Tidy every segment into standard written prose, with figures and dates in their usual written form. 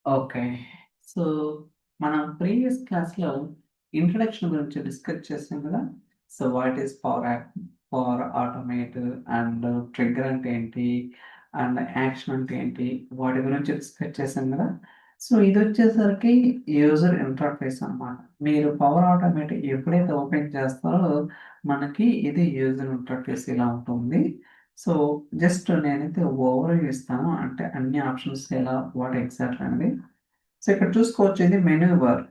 Okay. So, మనం previous క్లాస్‌లో introduction గురించి డిస్కస్ చేసాం గదా! So, what is power automate and trigger అంటే ఏంటి? అండ్ యాక్షన్ అంటే ఏంటి? వాటి గురించి డిస్కస్ చేసాం గదా! సో, ఇదొచ్చేసరికి యూజర్ ఇంటర్ఫేస్ అన్నమాట. మీరు పవర్ ఆటోమేట్ ఎప్పుడైతే ఓపెన్ చేస్తారో మనకి ఇది యూజర్ ఇంటర్ఫేస్ ఇలా ఉంటుంది. సో, జస్ట్ నేనైతే ఓవర్‌వ్యూ ఇస్తాను. అంటే అన్ని ఆప్షన్స్ ఎలా వాట్ ఎగ్జాక్ట్‌లీ అనేది. సో, ఇక్కడ చూసుకోవచ్చు ఇది menu bar.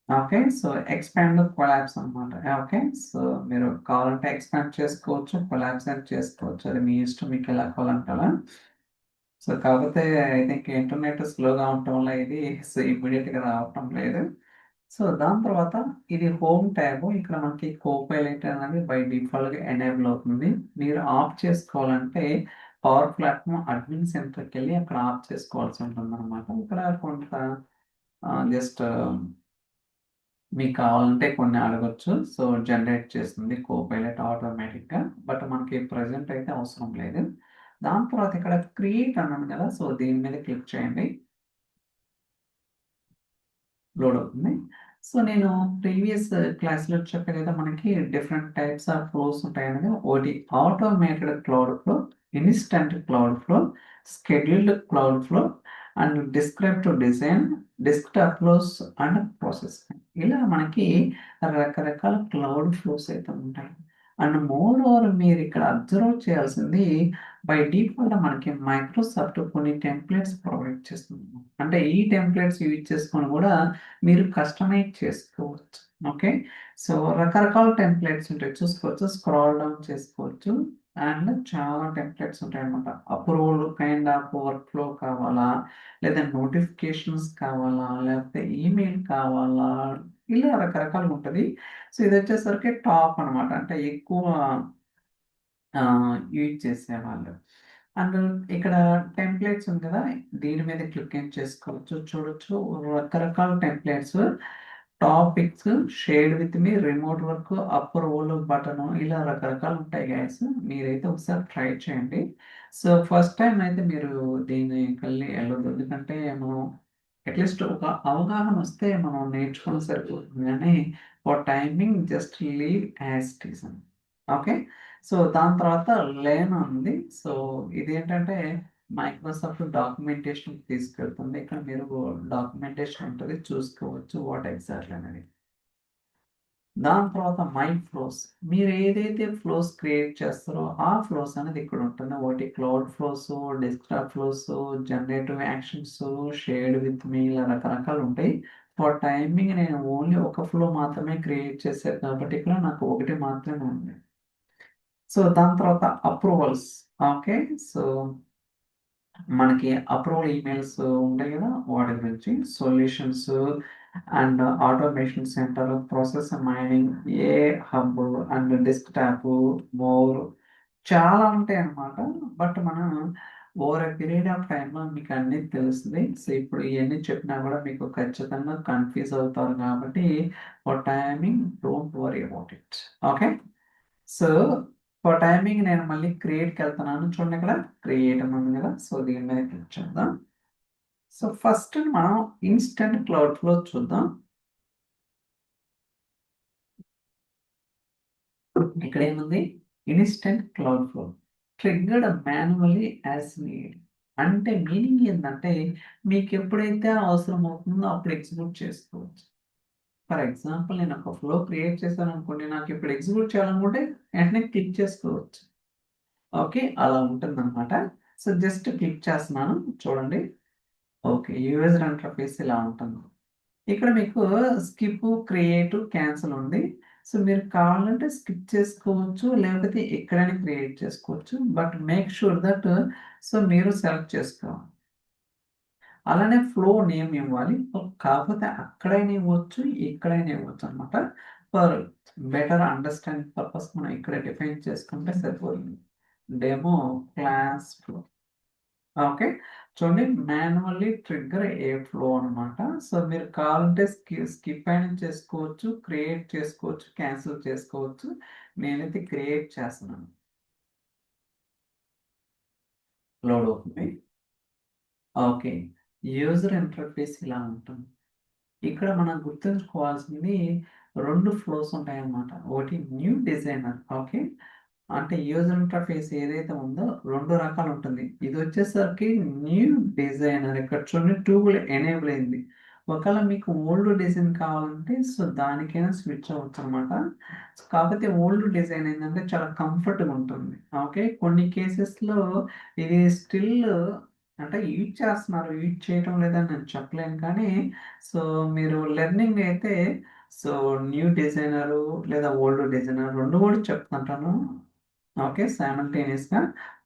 Okay. So, expand, collapse అన్నమాట. ఓకే. సో, మీరు కావాలంటే ఎక్స్‌పాండ్ చేసుకోవచ్చు. కొలాప్స్ అని చేసుకోవచ్చు. అది మీ ఇష్టం. మీకు ఎలా కావాలంటే అలా. సో, కాకపోతే ఐ థింక్ ఇంటర్నెట్ స్లోగా ఉండటం వల్ల ఇది ఇమ్మీడియేట్‌గా రావటం లేదు. సో, దాని తర్వాత ఇది హోమ్ ట్యాబ్. ఇక్కడ మనకి కోపైలట్ అనేది బై డిఫాల్ట్‌గా ఎనేబుల్ అవుతుంది. మీరు ఆఫ్ చేసుకోవాలంటే పవర్ ప్లాట్‌ఫార్మ్ అడ్మిన్ సెంటర్‌కెళ్ళి అక్కడ ఆఫ్ చేసుకోవాల్సి ఉంటుందన్నమాట. ఇక్కడ కొంత జస్ట్ మీకు కావాలంటే కొన్ని అడగొచ్చు. సో, జనరేట్ చేస్తుంది కోపైలట్ ఆటోమేటిక్‌గా. బట్ మనకి ప్రెజెంట్ అయితే అవసరం లేదు. దాని తర్వాత ఇక్కడ క్రియేట్ అన్నాను కదా! సో, దీని మీద క్లిక్ చేయండి. లోడ్ అవుతుంది. సో, నేను ప్రీవియస్ క్లాస్‌లో చెప్పా కదా! మనకి డిఫరెంట్ టైప్స్ ఆఫ్ ఫ్లోస్ ఉంటాయనేది. ఒకటి automated cloud flow, instant cloud flow, scheduled cloud flow and descriptive design, desktop flows and process. ఇలా మనకి రకరకాల క్లౌడ్ ఫ్లోస్ అయితే ఉంటాయి. అండ్ మోర్ ఓవర్ మీరిక్కడ అబ్జర్వ్ చేయాల్సింది బై డిఫాల్ట్ మనకి మైక్రోసాఫ్ట్ కొన్ని టెంప్లేట్స్ ప్రొవైడ్ చేస్తుంది. అంటే ఈ టెంప్లేట్స్ యూజ్ చేసుకొని కూడా మీరు కస్టమైజ్ చేసుకోవచ్చు. ఓకే. సో, రకరకాల టెంప్లేట్స్ ఉంటాయి. చూసుకోవచ్చు. స్క్రాల్ డౌన్ చేసుకోవచ్చు. అండ్ చాలా టెంప్లేట్స్ ఉంటాయన్నమాట. Approval kind of work flow కావాలా? లేదా నోటిఫికేషన్స్ కావాలా? లేకపోతే ఈమెయిల్ కావాలా? ఇలా రకరకాలుగా ఉంటది. సో, ఇదొచ్చేసరికి టాప్ అనమాట. అంటే ఎక్కువ యూజ్ చేసేవాళ్ళు. అండ్ ఇక్కడ టెంప్లేట్స్ ఉంది కదా! దీని మీద క్లిక్ ఏం చేసుకోవచ్చు. చూడొచ్చు రకరకాల templates, topics, shared with me, remote work, approval button ఇలా రకరకాలు ఉంటాయి గైస్. మీరైతే ఒకసారి ట్రై చేయండి. సో, ఫస్ట్ టైమ్ అయితే మీరు దీనికెళ్ళి ఎళ్ళొద్దు. ఎందుకంటే మనం అట్‌లీస్ట్ ఒక అవగాహన వస్తే మనం నేర్చుకొని సరిపోతుంది గానీ, for timing just leave as it is. Okay. So, దాని తర్వాత లెర్న్ ఉంది. సో, ఇదేంటంటే మైక్రోసాఫ్ట్ డాక్యుమెంటేషన్‌కి తీసుకెళ్తుంది. ఇక్కడ మీరు డాక్యుమెంటేషన్ ఉంటది. చూసుకోవచ్చు వాట్ ఎగ్జాక్ట్‌లీ అనేది. దాని తర్వాత మై ఫ్లోస్. మీరు ఏదైతే ఫ్లోస్ క్రియేట్ చేస్తారో ఆ ఫ్లోస్ అనేది ఇక్కడ ఉంటుంది. ఒకటి cloud flows, desktop flows, generative actions, shared with me ఇలా రకరకాలు ఉంటాయి. ఫర్ టైమింగ్ నేను ఓన్లీ ఒక ఫ్లో మాత్రమే క్రియేట్ చేశాను కాబట్టి ఇక్కడ నాకు ఒకటి మాత్రమే ఉంది. సో, దాని తర్వాత అప్రూవల్స్. ఓకే. సో, మనకి అప్రూవల్ ఈమెయిల్స్ ఉంటాయి గదా! వాటి గురించి solutions and automation centre, process mining, AI hub and desktop, more చాలా ఉంటాయన్నమాట. బట్ మనం ఓవర్ ఎ పీరియడ్ ఆఫ్ టైమ్‌లో మీకు అన్నీ తెలుస్తది. సో, ఇప్పుడు ఇయన్నీ చెప్పినా గూడా మీకు ఖచ్చితంగా కన్‌ఫ్యూజ్ అవుతారు కాబట్టి for timing don't worry about it. Okay. So, for timing నేను మళ్ళీ క్రియేట్‌కెళ్తున్నాను. చూడండి ఇక్కడ క్రియేట్ అని ఉంది గదా! సో, దీని మీద క్లిక్ చేద్దాం. సో, ఫస్ట్ మనం ఇన్‌స్టంట్ క్లౌడ్ ఫ్లో చూద్దాం. ఇక్కడేముంది? Instant cloud flow. Triggered manually as need. అంటే మీనింగ్ ఏందంటే మీకెప్పుడైతే అవసరం అవుతుందో అప్పుడు ఎగ్జిక్యూట్ చేసుకోవచ్చు. ఫర్ ఎగ్జాంపుల్ నేను ఒక ఫ్లో క్రియేట్ చేశాననుకోండి. నాకిప్పుడు ఎగ్జిక్యూట్ చేయాలనుకుంటే వెంటనే క్లిక్ చేసుకోవచ్చు. ఓకే. అలా ఉంటుందనమాట. సో, జస్ట్ క్లిక్ చేస్తున్నాను. చూడండి. ఓకే. యూజర్ ఇంటర్ఫేస్ ఇలా ఉంటుంది. ఇక్కడ మీకు స్కిప్, క్రియేట్, క్యాన్సిల్ ఉంది. సో, మీరు కావాలంటే స్కిప్ చేసుకోవచ్చు. లేకపోతే ఎక్కడైనా క్రియేట్ చేసుకోవచ్చు. But make sure that so, మీరు సెలెక్ట్ చేసుకోవాలి. అలానే ఫ్లో నేమ్ ఇవ్వాలి. కాకపోతే అక్కడైనా ఇవ్వచ్చు, ఎక్కడైనా ఇవ్వచ్చనమాట. ఫర్ బెటర్ అండర్‌స్టాండింగ్ పర్పస్ మనం ఇక్కడ డిఫైన్ చేసుకుంటే సరిపోతుంది. Demo class flow. ఓకే. చూడండి మాన్యువల్లీ ట్రిగ్గర్ ఏ ఫ్లో అనమాట. సో, మీరు కావాలంటే స్కిప్ అయినా చేసుకోవచ్చు, క్రియేట్ చేసుకోవచ్చు, క్యాన్సిల్ చేసుకోవచ్చు. నేనైతే క్రియేట్ చేస్తున్నాను. లోడ్ అవుతుంది. ఓకే. యూజర్ ఇంటర్ఫేస్ ఇలా ఉంటుంది. ఇక్కడ మనం గుర్తుంచుకోవాల్సింది 2 ఫ్లోస్ ఉంటాయన్నమాట. ఒకటి న్యూ డిజైనర్. ఓకే. అంటే యూజర్ ఇంటర్ఫేస్ ఏదైతే ఉందో 2 రకాలు ఉంటుంది. ఇది వచ్చేసరికి న్యూ డిజైనర్ ఇక్కడ చూడండి టూల్ ఎనేబుల్ అయింది. ఒకవేళ మీకు ఓల్డ్ డిజైన్ కావాలంటే సో దానికైనా స్విచ్ అవ్వచ్చు అనమాట. కాకపోతే ఓల్డ్ డిజైన్ ఏంటంటే చాలా కంఫర్ట్గా ఉంటుంది. ఓకే. కొన్ని కేసెస్లో ఇది స్టిల్ అంటే యూజ్ చేస్తున్నారు, యూజ్ చేయటం లేదని నేను చెప్పలేను కానీ సో మీరు లెర్నింగ్ అయితే సో న్యూ డిజైనరు లేదా ఓల్డ్ డిజైనర్ 2 కూడా చెప్తుంటాను. ఓకే. సైమల్టేనియస్‌గా.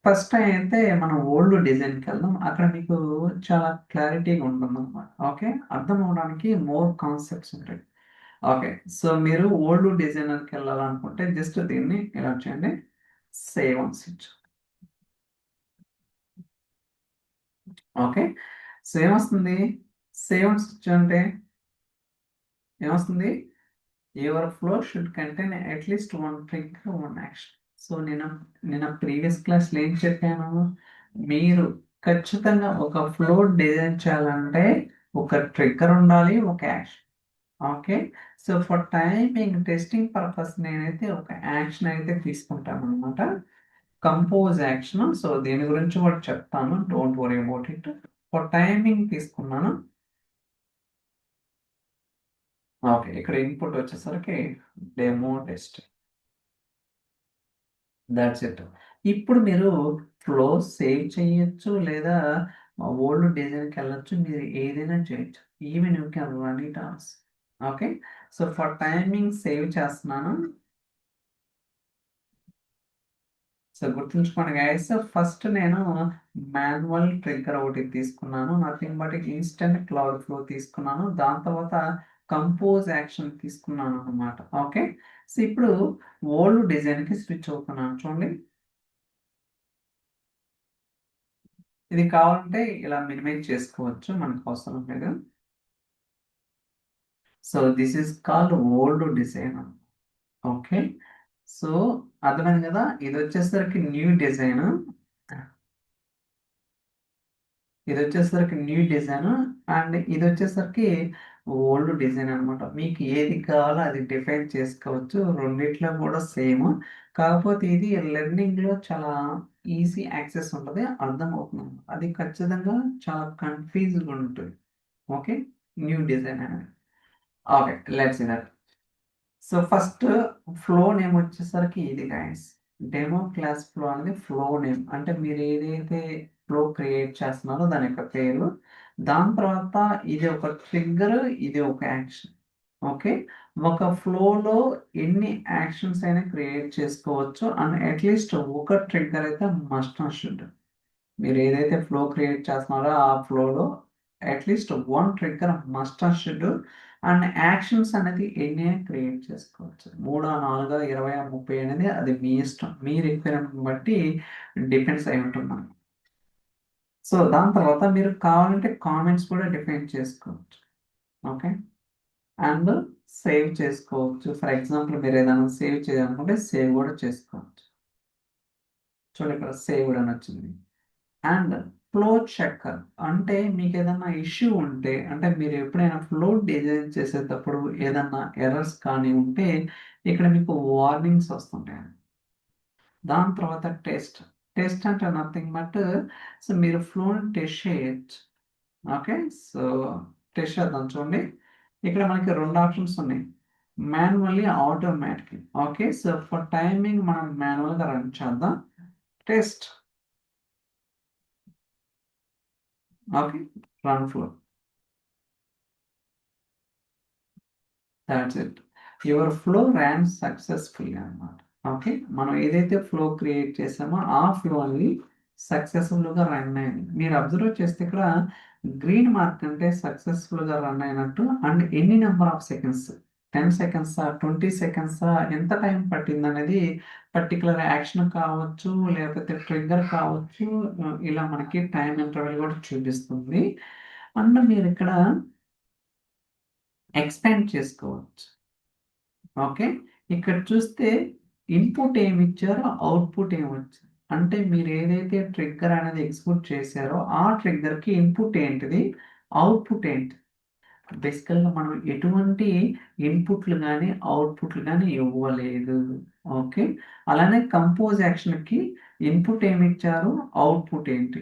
ఫస్ట్ అయితే మనం ఓల్డ్ డిజైన్‌కి వెళ్దాం. అక్కడ మీకు చాలా క్లారిటీగా ఉంటుందన్నమాట. ఓకే. అర్థం అవ్వడానికి మోర్ కాన్సెప్ట్స్ ఉంటాయి. ఓకే. సో మీరు ఓల్డ్ డిజైనర్‌కి వెళ్ళాలనుకుంటే జస్ట్ దీన్ని ఇలా చేయండి. Save on switch. Okay. So ఏమొస్తుంది? సేవ్ ఆన్ స్విచ్ అంటే ఏమొస్తుంది? Your flow should contain at least 1 trick, 1 action. So నేను ప్రీవియస్ క్లాస్‌లో ఏం చెప్పాను? మీరు ఖచ్చితంగా ఒక ఫ్లో డిజైన్ చేయాలంటే ఒక ట్రిగ్గర్ ఉండాలి, ఒక action. Okay. So for timing testing purpose నేనైతే ఒక యాక్షన్ అయితే తీసుకుంటాననమాట. Compose action. సో దీని గురించి కూడా చెప్తాను. Don't worry about it. For timing తీసుకున్నాను. ఓకే. ఇక్కడ ఇన్పుట్ వచ్చేసరికి డెమో టెస్ట్. Thoughts it. ఇప్పుడు మీరు ఫ్లో సేవ్ చేయొచ్చు లేదా ఓల్డ్ డిజైన్‌కెళ్ళొచ్చు. మీరు ఏదైనా చేయొచ్చు. Even you can run it also. Okay. So for timing save చేస్తున్నాను. సో గుర్తుంచుకోండి గైస్. ఫస్ట్ నేను మాన్యువల్ ట్రిగ్గర్ ఒకటి తీసుకున్నాను. Nothing but instant cloud flow తీసుకున్నాను. దాని తర్వాత కంపోజ్ యాక్షన్ తీసుకున్నాను అన్నమాట. ఓకే. సో ఇప్పుడు ఓల్డ్ డిజైన్‌కి స్విచ్ అవుతున్నాను చూడండి. ఇది కావాలంటే ఇలా మినిమైజ్ చేసుకోవచ్చు. మనకు అవసరం లేదు. So this is called old design. Okay. So అర్థమైంది కదా! ఇదొచ్చేసరికి న్యూ డిజైన్. ఇదొచ్చేసరికి న్యూ డిజైన్ అండ్ ఇదొచ్చేసరికి ఓల్డ్ డిజైన్ అనమాట. మీకు ఏది కావాలో అది డిఫైన్ చేసుకోవచ్చు. రెండిట్లో కూడా సేమ్. కాకపోతే ఇది లెర్నింగ్‌లో చాలా ఈజీ యాక్సెస్ ఉంటది. అర్థమవుతుంది. అది ఖచ్చితంగా చాలా కన్‌ఫ్యూజ్‌గా ఉంటుంది. ఓకే. న్యూ డిజైన్ అనేది. Okay. Let's see that. So first flow name వచ్చేసరికి ఇది గైస్. డెమో క్లాస్ ఫ్లో అనేది ఫ్లో నేమ్. అంటే మీరు ఏదైతే ఫ్లో క్రియేట్ చేస్తున్నారో దాని యొక్క పేరు. దాని తర్వాత ఇది ఒక ట్రిగ్గర్, ఇది ఒక యాక్షన్. ఓకే. ఒక ఫ్లోలో ఎన్ని యాక్షన్స్ అయినా క్రియేట్ చేసుకోవచ్చు. అండ్ అట్‌లీస్ట్ ఒక ట్రిగ్గర్ అయితే మస్ట్ అండ్ షుడ్. మీరు ఏదైతే ఫ్లో క్రియేట్ చేస్తున్నారో ఆ ఫ్లోలో at least 1 trigger must and should and actions అనేది ఎన్నైనా క్రియేట్ చేసుకోవచ్చు. 3, 4, 20, 30 అనేది అది మీ ఇష్టం. మీ రిక్వైర్మెంట్‌ని బట్టి డిపెండ్స్ అయి ఉంటుందన్నమాట. సో దాని తర్వాత మీరు కావాలంటే కామెంట్స్ కూడా డిఫైన్ చేసుకోవచ్చు. ఓకే. అండ్ సేవ్ చేసుకోవచ్చు. ఫర్ ఎగ్జాంపుల్ మీరు ఏదైనా సేవ్ చేయాలనుకుంటే సేవ్ కూడా చేసుకోవచ్చు. చూడండి ఇక్కడ సేవ్డ్ అని వచ్చింది. అండ్ ఫ్లో చెక్కర్ అంటే మీకేదన్నా ఇష్యూ ఉంటే అంటే మీరు ఎప్పుడైనా ఫ్లో డిజైన్ చేసేటప్పుడు ఏదన్నా ఎర్రర్స్ కానీ ఉంటే ఇక్కడ మీకు వార్నింగ్స్ వస్తుంటాయి. దాని తర్వాత టెస్ట్. టెస్ట్ అంటే నథింగ్ బట్ సో మీరు ఫ్లోని టెస్ట్ చేయొచ్చు. ఓకే. సో టెస్ట్ చేద్దాం చూడండి. ఇక్కడ మనకి 2 ఆప్షన్స్ ఉన్నాయి. Manually, automatic. Okay. So for timing మనం మాన్యువల్‌గా రన్ చేద్దాం. Test. Okay. Run flow. That's it. Your flow ran successfully అన్నమాట. ఓకే. మనం ఏదైతే ఫ్లో క్రియేట్ చేసామో ఆ ఫ్లో అనేది సక్సెస్‌ఫుల్‌గా రన్ అయింది. మీరు అబ్జర్వ్ చేస్తే ఇక్కడ గ్రీన్ మార్క్ అంటే సక్సెస్‌ఫుల్‌గా రన్ అయినట్టు అండ్ ఎన్ని నంబర్ ఆఫ్ సెకండ్స్ 10 సెకండ్సా? 20 సెకండ్సా? ఎంత టైం పట్టిందనేది పర్టిక్యులర్ యాక్షన్ కావచ్చు, లేకపోతే ట్రిగ్గర్ కావచ్చు. ఇలా మనకి టైమ్ ఇంటర్వెల్ కూడా చూపిస్తుంది. అండ్ మీరిక్కడ ఎక్స్‌పాండ్ చేసుకోవచ్చు. ఓకే. ఇక్కడ చూస్తే ఇన్‌పుట్ ఏమిచ్చారో, అవుట్‌పుట్ ఏమొచ్చింది. అంటే మీరు ఏదైతే ట్రిగ్గర్ అనేది ఎగ్జిక్యూట్ చేశారో ఆ ట్రిగ్గర్కి ఇన్పుట్ ఏంటిది, అవుట్పుట్ ఏంటి. బేసికల్గా మనం ఎటువంటి ఇన్పుట్లు కానీ అవుట్పుట్లు కానీ ఇవ్వలేదు. ఓకే, అలానే కంపోజ్ యాక్షన్కి ఇన్పుట్ ఏమి ఇచ్చారు, అవుట్పుట్ ఏంటి,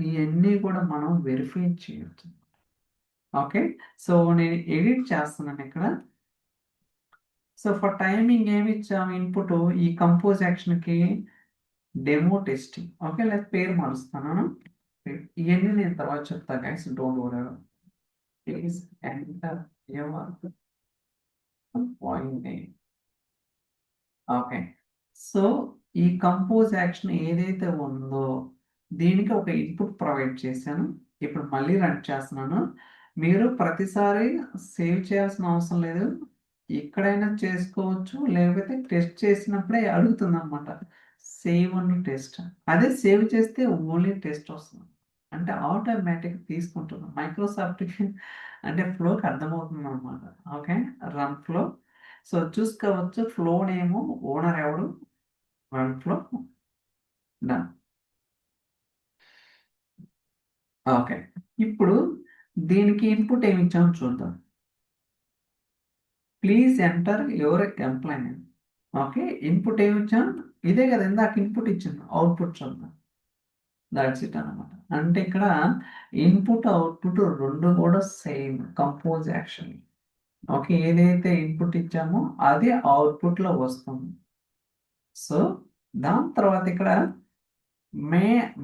ఇవన్నీ కూడా మనం వెరిఫై చేయొచ్చు. ఓకే, సో నేను ఎడిట్ చేస్తున్నాను ఇక్కడ. సో ఫర్ టైమింగ్ ఏమి ఇచ్చాము ఇన్పుట్, ఈ కంపోజ్ యాక్షన్కి డెమో టెస్టింగ్. ఓకే, లేదా పేరు మారుస్తాను. ఇవన్నీ నేను తర్వాత చెప్తాను guys, don't worry. Please enter your point name. Okay, so ఈ కంపోజ్ యాక్షన్ ఏదైతే ఉందో దీనికి ఒక ఇన్పుట్ ప్రొవైడ్ చేశాను. ఇప్పుడు మళ్ళీ రన్ చేస్తున్నాను. మీరు ప్రతిసారి సేవ్ చేయాల్సిన అవసరం లేదు, ఎక్కడైనా చేసుకోవచ్చు, లేకపోతే టెస్ట్ చేసినప్పుడే అడుగుతుంది అనమాట, సేవ్ అని టెస్ట్. అదే సేవ్ చేస్తే ఓన్లీ టెస్ట్ వస్తుంది, అంటే ఆటోమేటిక్ తీసుకుంటుంది మైక్రోసాఫ్ట్ అంటే ఫ్లోకి అర్థమవుతుంది అనమాట. Okay, run flow. సో చూసుకోవచ్చు, ఫ్లో నేమ్ ఓనర్ ఎవడు, రన్ ఫ్లో, డన్. ఓకే, ఇప్పుడు దీనికి ఇన్పుట్ ఏమి ఇచ్చామో చూద్దాం. Please enter your employee name. Okay, input ఏమి ఇచ్చాం, ఇదే కదా ఇందాక ఇన్పుట్ ఇచ్చింది, అవుట్పుట్ చూద్దాం. దాట్స్ ఇట్ అనమాట. అంటే ఇక్కడ ఇన్పుట్ అవుట్పుట్ రెండు కూడా సేమ్ కంపోజ్ యాక్షన్. ఓకే, ఏదైతే ఇన్పుట్ ఇచ్చామో అది అవుట్పుట్లో వస్తుంది. సో దాని తర్వాత ఇక్కడ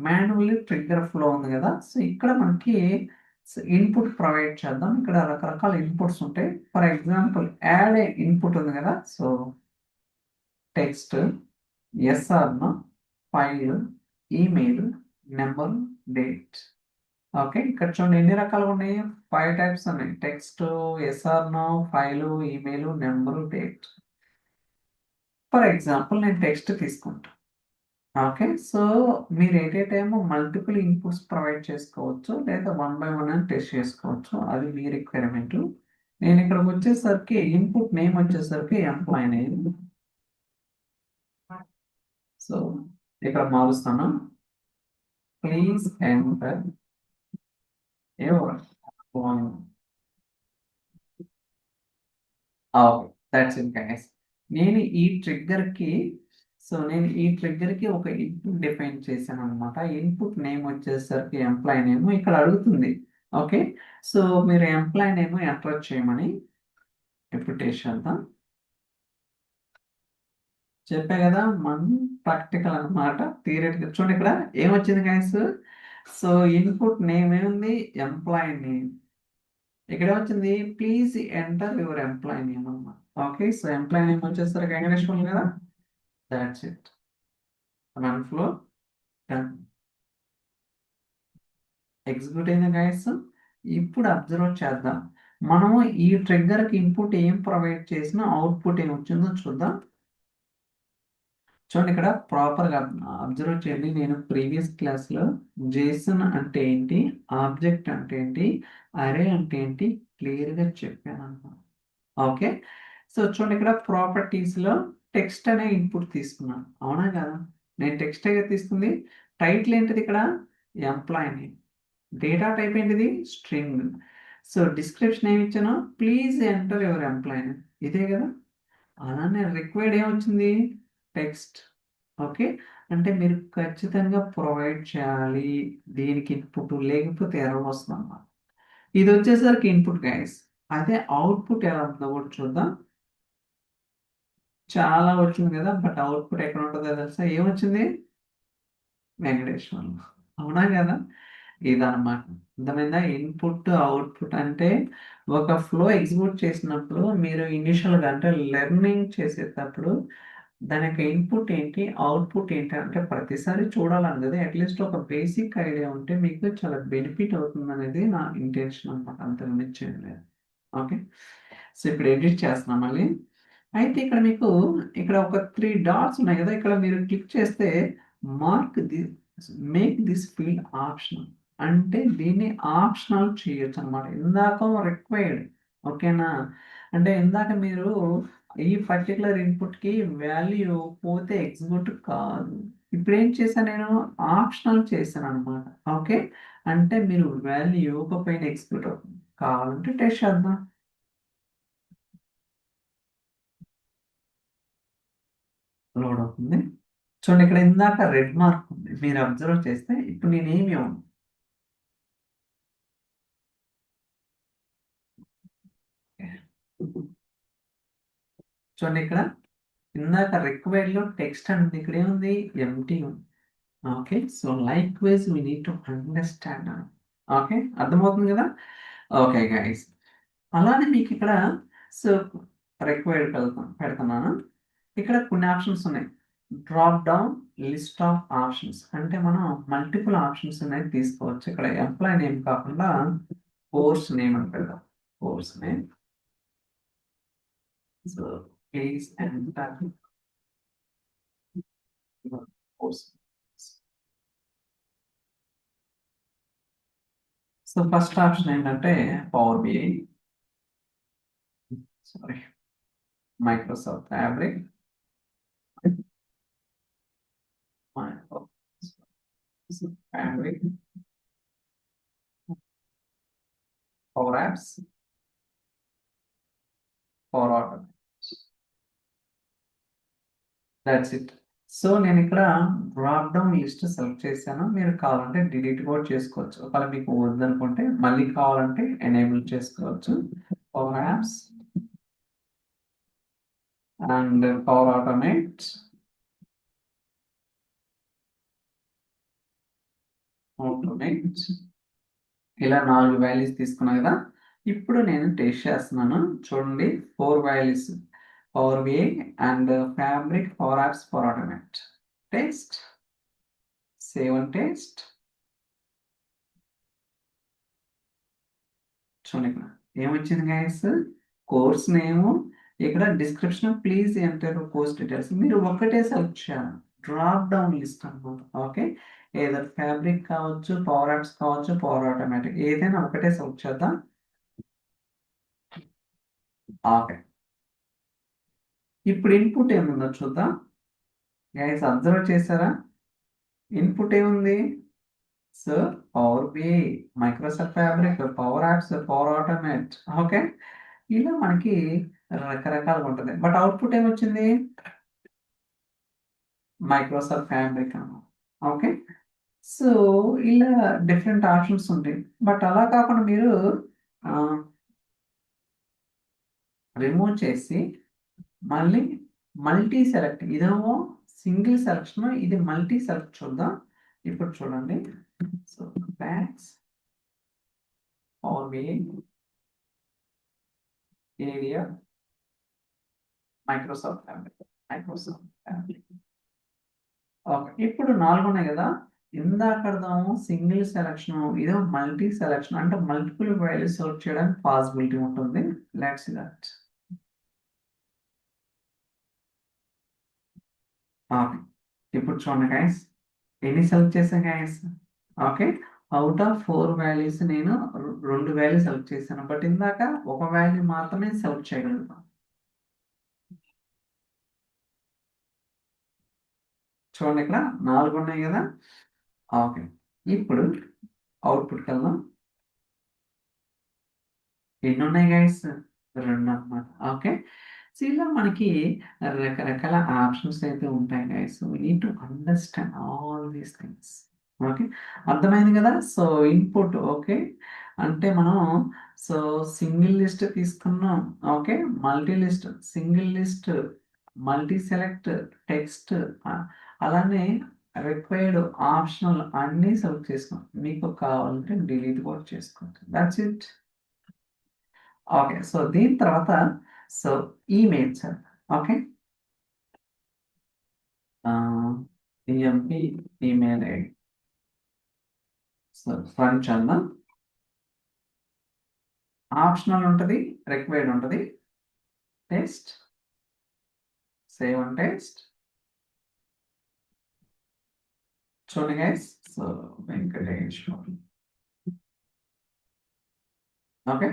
మాన్యువల్లీ ట్రిగ్గర్ ఫ్లో ఉంది కదా, సో ఇక్కడ మనకి ఇన్పుట్ ప్రొవైడ్ చేద్దాం. ఇక్కడ రకరకాల ఇన్పుట్స్ ఉంటాయి. ఫర్ ఎగ్జాంపుల్ యాడ్ ఇన్పుట్ ఉంది కదా, so text, yes or no, file, email, number, date. Okay, ఇక్కడ చూడండి ఎన్ని రకాలుగా ఉన్నాయి, 5 టైప్స్ ఉన్నాయి. Text, yes or no, file, email, number, date. For example నేను టెక్స్ట్ తీసుకుంటాను. ఓకే, సో మీరు at a time multiple inputs provide చేసుకోవచ్చు, లేదా 1 by 1 అని టెస్ట్ చేసుకోవచ్చు, అది మీ రిక్వైర్మెంట్. నేను ఇక్కడికి వచ్చేసరికి ఇన్పుట్ నేమ్ వచ్చేసరికి ఎంప్లాయ్ నేమ్. సో ఇక్కడ మారుస్తాను, please enter your that's it guys. నేను ఈ ట్రిగ్గర్కి ఒక ఇన్పుట్ డిఫైన్ చేశాను అనమాట. ఇన్పుట్ నేమ్ వచ్చేసరికి ఎంప్లాయ్ నేమ్ ఇక్కడ అడుగుతుంది. ఓకే, సో మీరు ఎంప్లాయ్ నేమ్ ఎంటర్ చేయమని రిపిటేషన్ చెప్పా కదా, మన ప్రాక్టికల్ అనమాట. థియరిటికల్ చూడండి ఇక్కడ ఏమొచ్చింది గైస్. సో ఇన్పుట్ నేమ్ ఏముంది, ఎంప్లాయ్ నేమ్. ఇక్కడ వచ్చింది please enter your employee name అన్నమాట. ఓకే, సో ఎంప్లాయ్ నేమ్ వచ్చేసరికి వెంకటేశ్వరం కదా, that's it. Run flow, done. Execute అయింది గైస్. ఇప్పుడు అబ్జర్వ్ చేద్దాం, మనము ఈ ట్రిగ్గర్కి ఇన్పుట్ ఏం ప్రొవైడ్ చేసినా అవుట్పుట్ ఏం వచ్చిందో చూద్దాం. చూడండి ఇక్కడ ప్రాపర్గా అబ్జర్వ్ చేయండి. నేను ప్రీవియస్ క్లాస్లో జేసన్ అంటే ఏంటి, ఆబ్జెక్ట్ అంటే ఏంటి, అరే అంటే ఏంటి క్లియర్గా చెప్పాను అనమాట. ఓకే, సో చూడండి ఇక్కడ ప్రాపర్టీస్లో టెక్స్ట్ అనే ఇన్పుట్ తీసుకున్నాను, అవునా కదా. నేను టెక్స్ట్ అయితే తీసుకుంది. టైటిల్ ఏంటిది ఇక్కడ, ఎంప్లాయ్ నేమ్. డేటా టైప్ ఏంటిది, స్ట్రింగ్. సో డిస్క్రిప్షన్ ఏమి ఇచ్చాను, please enter your employee name, ఇదే కదా. అలానే రిక్వైర్డ్ ఏమొచ్చింది, టెక్స్ట్. ఓకే, అంటే మీరు ఖచ్చితంగా ప్రొవైడ్ చేయాలి దీనికి ఇన్పుట్, లేకపోతే ఎర్రర్ వస్తుంది అన్నమాట. ఇది వచ్చేసరికి ఇన్పుట్ గైస్. అదే అవుట్పుట్ ఎలా ఉందో కూడా చూద్దాం. చాలా వచ్చింది కదా, బట్ అవుట్పుట్ ఎక్కడ ఉంటుందో తెలుసా, ఏమొచ్చింది, వెంకటేశ్వరం, అవునా కదా. ఇదన్నమాట, అర్థమైందా. ఇన్పుట్ అవుట్పుట్ అంటే ఒక ఫ్లో ఎగ్జిక్యూట్ చేసినప్పుడు మీరు ఇనిషియల్గా అంటే లెర్నింగ్ చేసేటప్పుడు దాని యొక్క ఇన్పుట్ ఏంటి, అవుట్పుట్ ఏంటి అంటే ప్రతిసారి చూడాలని కదా, అట్లీస్ట్ ఒక బేసిక్ ఐడియా ఉంటే మీకు చాలా బెనిఫిట్ అవుతుంది అనేది నా ఇంటెన్షన్ అనమాట, అంత మించేది లేదు. ఓకే, సో ఇప్పుడు ఎడిట్ చేస్తున్నాం మళ్ళీ. అయితే ఇక్కడ మీకు ఇక్కడ ఒక 3 డాట్స్ ఉన్నాయి కదా, ఇక్కడ మీరు క్లిక్ చేస్తే mark the make this field optional, అంటే దీన్ని ఆప్షనల్ చేయొచ్చు అనమాట. ఇందాక రిక్వైర్డ్, ఓకేనా. అంటే ఇందాక మీరు ఈ పర్టికులర్ ఇన్పుట్కి వాల్యూ పోతే ఎగ్జిక్యూట్ కాదు, ఇప్పుడు ఏం చేశాను నేను ఆప్షనల్ చేశాను అనమాట. ఓకే, అంటే మీరు వాల్యూ ఇవ్వకపోయినా ఎగ్జిక్యూట్ అవుతుంది. కావాలంటే టెస్ట్ చేద్దాం. లోడ్ అవుతుంది. చూడండి, ఇక్కడ ఇందాక రెడ్ మార్క్ ఉంది, మీరు అబ్జర్వ్ చేస్తే ఇప్పుడు నేను ఏమి ఇవ్వను. చూడండి, ఇక్కడ ఇందాక రిక్వైర్డ్ లో టెక్స్ట్ అంటే ఇక్కడ ఏముంది, ఎంటీ ఉంది. Okay, so like wise we need to understand. Okay, అర్థమవుతుంది కదా. ఓకే గైస్, అలానే మీకు ఇక్కడ సో రిక్వైర్డ్ పెడుతున్నాను. ఇక్కడ కొన్ని ఆప్షన్స్ ఉన్నాయి. Drop down list of options అంటే మనం మల్టిపుల్ ఆప్షన్స్ అనేది తీసుకోవచ్చు. ఇక్కడ ఎంప్లాయ్ నేమ్ కాకుండా కోర్స్ నేమ్ అని పెడదాం. Course name. So please enter course. So first option ఏంటంటే power BI, sorry, Microsoft fabric, fabric, power apps, power auto. That's it. So నేను ఇక్కడ డ్రాప్ డౌన్ లిస్ట్ సెలెక్ట్ చేశాను. మీరు కావాలంటే డిలీట్ కూడా చేసుకోవచ్చు. ఒకవేళ మీకు వద్దనుకుంటే మళ్ళీ కావాలంటే ఎనేబుల్ చేసుకోవచ్చు. Power apps and power automate, automate, ఇలా 4 వాల్యూస్ తీసుకున్నా కదా. ఇప్పుడు నేను టెస్ట్ చేస్తున్నాను. చూడండి, 4 values, power BI and fabric, power apps, power automate. Test, save and test. చూడండి, ఇక్కడ ఏమొచ్చింది గైస్, కోర్స్ నేమ్, ఇక్కడ description please enter course details. మీరు ఒక్కటే సెలెక్ట్ చేయాలి, డ్రాప్ డౌన్ లిస్ట్ అన్నమాట. ఓకే, ఏదైనా ఫ్యాబ్రిక్ కావచ్చు, పవర్ యాప్స్ కావచ్చు, పవర్ ఆటోమేటిక్, ఏదైనా ఒకటే సెలెక్ట్ చేద్దాం. ఓకే, ఇప్పుడు ఇన్పుట్ ఏముందో చూద్దాం. గైస్ అబ్జర్వ్ చేశారా, ఇన్పుట్ ఏముంది, so power BI, Microsoft fabric, power apps, power automate. Okay, ఇలా మనకి రకరకాలుగా ఉంటుంది. బట్ అవుట్పుట్ ఏమొచ్చింది, మైక్రోసాఫ్ట్ ఫ్యాబ్రిక్ అన్నమాట. ఓకే, సో ఇలా డిఫరెంట్ ఆప్షన్స్ ఉంటాయి. బట్ అలా కాకుండా మీరు రిమూవ్ చేసి మళ్ళీ మల్టీ సెలెక్ట్, ఇదేమో సింగిల్ సెలెక్షన్, ఇది మల్టీ సెలెక్ట్ చూద్దాం. ఇప్పుడు చూడండి, so backs, Power BI, area, Microsoft Fabric, Microsoft Fabric. Okay, ఇప్పుడు 4 ఉన్నాయి కదా. ఇందాకడదాము సింగిల్ సెలెక్షన్, ఇదో మల్టీ సెలెక్షన్, అంటే మల్టిపుల్ వాల్యూస్ సెలెక్ట్ చేయడానికి పాసిబిలిటీ ఉంటుంది. Let's that. ఓకే, ఇప్పుడు చూడండి గైస్, ఎన్ని సెలెక్ట్ చేశాను guys. Okay, out of 4 values నేను 2 వాల్యూ సెలెక్ట్ చేశాను. బట్ ఇందాక ఒక వాల్యూ మాత్రమే సెలెక్ట్ చేయగలుగుతాను. చూడండి, ఇక్కడ 4 ఉన్నాయి కదా. ఓకే, ఇప్పుడు అవుట్పుట్కి వెళ్దాం. ఎన్ని ఉన్నాయి గైస్, 2 అన్నమాట. ఓకే, సో ఇలా మనకి రకరకాల ఆప్షన్స్ అయితే ఉంటాయి guys. We need to understand all these things. Okay, అర్థమైంది కదా. సో ఇన్పుట్, ఓకే, అంటే మనం సో సింగిల్ లిస్ట్ తీసుకున్నాం. Okay, multi list, single list, multi select, text, అలానే రిక్వైర్డ్, ఆప్షనల్ అన్నీ సెలెక్ట్ చేసుకున్నాం. మీకు కావాలంటే డిలీట్ కూడా చేసుకోవచ్చు. That's it. ఓకే, సో దీని తర్వాత so emails. Okay, EMP email ID, so run చేద్దాం. ఆప్షనల్ ఉంటుంది, రిక్వైర్డ్ ఉంటుంది. Test, save and test. చూడండి గైస్, సో వెంకటేశ్వర్. ఓకే,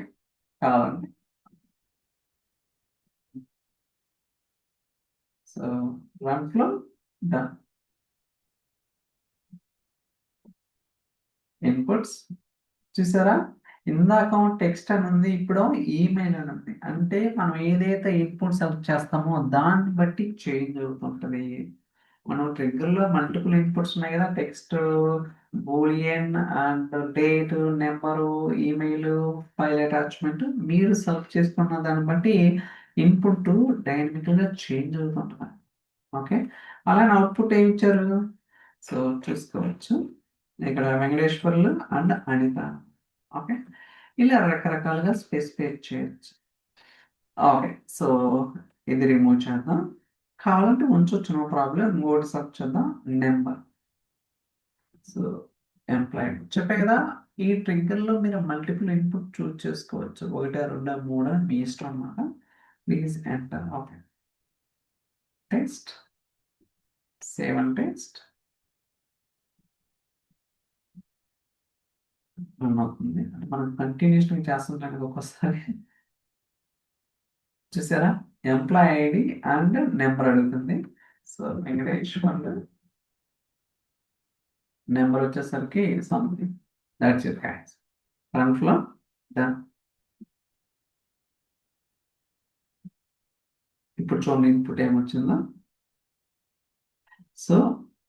కావాలండి. So run flow done. Inputs చూసారా, ఇందాక టెక్స్ట్ అని ఉంది, ఇప్పుడు ఈమెయిల్ అని ఉంది. అంటే మనం ఏదైతే ఇన్పుట్ సెలెక్ట్ చేస్తామో దాన్ని బట్టి చేంజ్ అవుతుంటది. మనం ట్రిగ్గర్లో మల్టిపుల్ ఇన్పుట్స్ ఉన్నాయి కదా, text, Boolean and date, number, email, file attachment. మీరు సెలెక్ట్ చేసుకున్న దాన్ని బట్టి ఇన్పుట్ డైనమిక్గా చేంజ్ అవుతుంటుంది. ఓకే, అలానే అవుట్పుట్ ఏమి ఇచ్చారు, సో చూసుకోవచ్చు ఇక్కడ వెంకటేశ్వర్లు అండ్ అనిత. ఓకే, ఇలా రకరకాలుగా స్పెసిఫై చేయొచ్చు. ఓకే, సో ఇది రిమూవ్ చేద్దాం, కావాలంటే ఉంచొచ్చు, నో ప్రాబ్లం. ఇంకోటి సబ్ చేద్దాం, నెంబర్. సో ఎంప్లాయిడ్ చెప్పే కదా, ఈ ట్రిగ్గర్లో మీరు మల్టిపుల్ ఇన్పుట్ చూస్ చేసుకోవచ్చు, 1, 2, 3 మీ ఇష్టం అన్నమాట. Please enter. Okay, text, save and text run అవుతుంది. మనం కంటిన్యూస్గా చేస్తుంటాం కదా ఒక్కోసారి. చూసారా, ఎంప్లాయ్ ఐడి అండ్ నెంబర్ అడుగుతుంది. సో వెంకటేశ్వర్లు, నెంబర్ వచ్చేసరికి something, that's it guys. Run flow done. ఇప్పుడు చూడండి ఇన్పుట్ ఏమొచ్చిందో. సో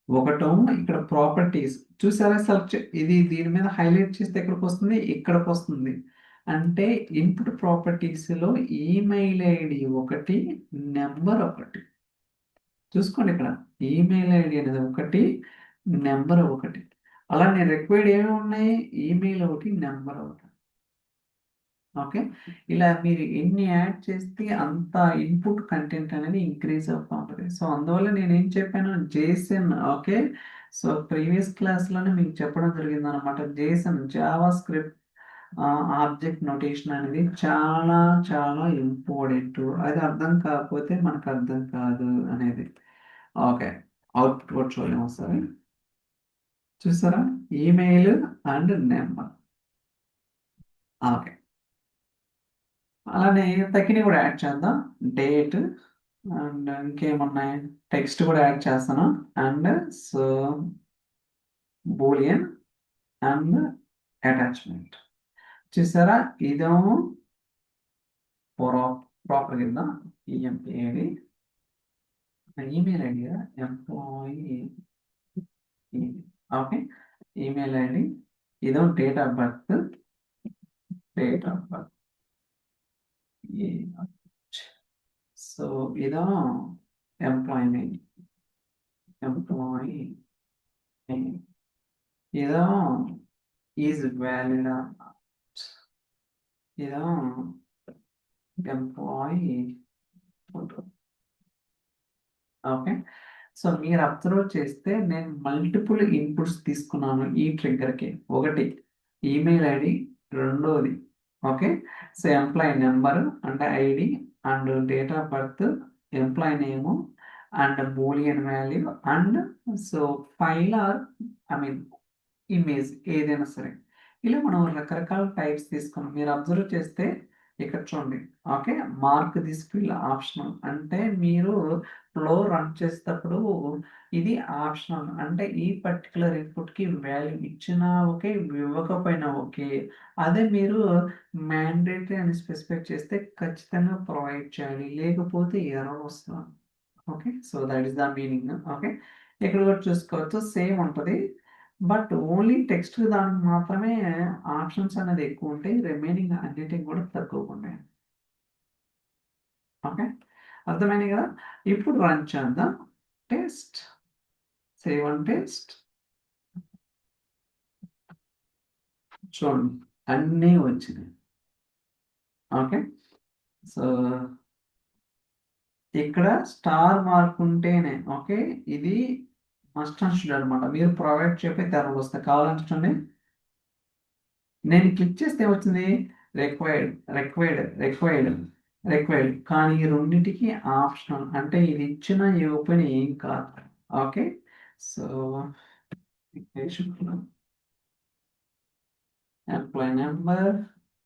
ఒకటో ఇక్కడ ప్రాపర్టీస్ చూసారా, సెలెక్ట్ ఇది దీని మీద హైలైట్ చేస్తే ఎక్కడికి వస్తుంది, ఇక్కడికి వస్తుంది. అంటే ఇన్పుట్ ప్రాపర్టీస్లో ఈమెయిల్ ఐడి ఒకటి, నెంబర్ ఒకటి. చూసుకోండి ఇక్కడ ఈమెయిల్ ఐడి అనేది ఒకటి, నెంబర్ ఒకటి. అలానే రిక్వైర్డ్ ఏమి ఉన్నాయి, ఈమెయిల్ ఒకటి, నెంబర్ ఒకటి. ఓకే, ఇలా మీరు ఎన్ని యాడ్ చేస్తే అంత ఇన్పుట్ కంటెంట్ అనేది ఇంక్రీజ్ అవుతూ ఉంటుంది. సో అందువల్ల నేను ఏం చెప్పాను, జేసన్. ఓకే, సో ప్రీవియస్ క్లాస్లోనే మీకు చెప్పడం జరిగింది అనమాట. Jason Java script object notation అనేది చాలా చాలా ఇంపార్టెంట్. అది అర్థం కాకపోతే మనకు అర్థం కాదు అనేది. ఓకే, అవుట్పుట్ కూడా చూడలేము ఒకసారి. చూసారా, ఈమెయిల్ అండ్ నెంబర్. ఓకే, అలానే తక్కిని కూడా యాడ్ చేద్దాం, డేట్ అండ్ ఇంకేమున్నాయి, టెక్స్ట్ కూడా యాడ్ చేస్తాను, and so Boolean and attachment. చూసారా, ఇదేమో ప్రాపర్ కింద EMPID, email ID employee. Okay, email ID, ఇదో date of birth, date of birth. So ఇదో ఎంప్లాయీ నేమ్, ఎంప్లాయీ నేమ్. ఇదో ఈజ్ వ్యాలిడ్, ఇదో ఎంప్లాయీ ఫోటో. ఓకే, సో మీరు observe చేస్తే నేను మల్టిపుల్ ఇన్పుట్స్ తీసుకున్నాను ఈ ట్రిగ్గర్కి. ఒకటి ఈమెయిల్ ఐడి, రెండోది ఓకే, సో ఎంప్లాయీ నెంబర్ అంటే ID and date of birth, employee name and Boolean value and so file or I mean image ఏదైనా సరే. ఇలా మనం రకరకాల టైప్స్ తీసుకున్నాం. మీరు అబ్జర్వ్ చేస్తే ఇక్కడ చూడండి. Okay, mark this field optional అంటే మీరు ఫ్లో రన్ చేసేటప్పుడు ఇది ఆప్షనల్ అంటే ఈ పర్టికులర్ ఇన్పుట్కి వాల్యూ ఇచ్చినా ఓకే, ఇవ్వకపోయినా ఓకే. అదే మీరు మ్యాండేటరీ అని స్పెసిఫై చేస్తే ఖచ్చితంగా ప్రొవైడ్ చేయాలి, లేకపోతే ఎర్రర్ వస్తుంది. Okay, so that is the meaning. Okay, ఇక్కడ కూడా చూసుకోవచ్చు సేమ్ ఉంటుంది, బట్ ఓన్లీ టెక్స్ట్ దానికి మాత్రమే ఆప్షన్స్ అనేది ఎక్కువ ఉంటాయి, రిమైనింగ్ అన్నిటికి కూడా తక్కువ ఉంటాయి. ఓకే, అర్థమైంది కదా. ఇప్పుడు రన్ చేద్దాం, టెస్ట్, సేవ్ అండ్ టెస్ట్. చూడండి అన్నీ వచ్చినాయి. ఓకే, సో ఇక్కడ స్టార్ మార్క్ ఉంటేనే ఓకే, ఇది మస్ట్ అండ్ షుడ్ అనమాట. మీరు ప్రొవైడ్ చెప్పే తెరలు వస్తాయి, కావాలంటే చూడండి. నేను క్లిక్ చేస్తే వచ్చింది రిక్వైర్డ్, రిక్వైర్డ్, రిక్వైర్డ్, రిక్వైర్డ్. కానీ ఈ రెండింటికి ఆప్షనల్ అంటే ఇది ఇచ్చిన ఇవ్వకపోయినా ఏం కాదు. Okay, so employee number,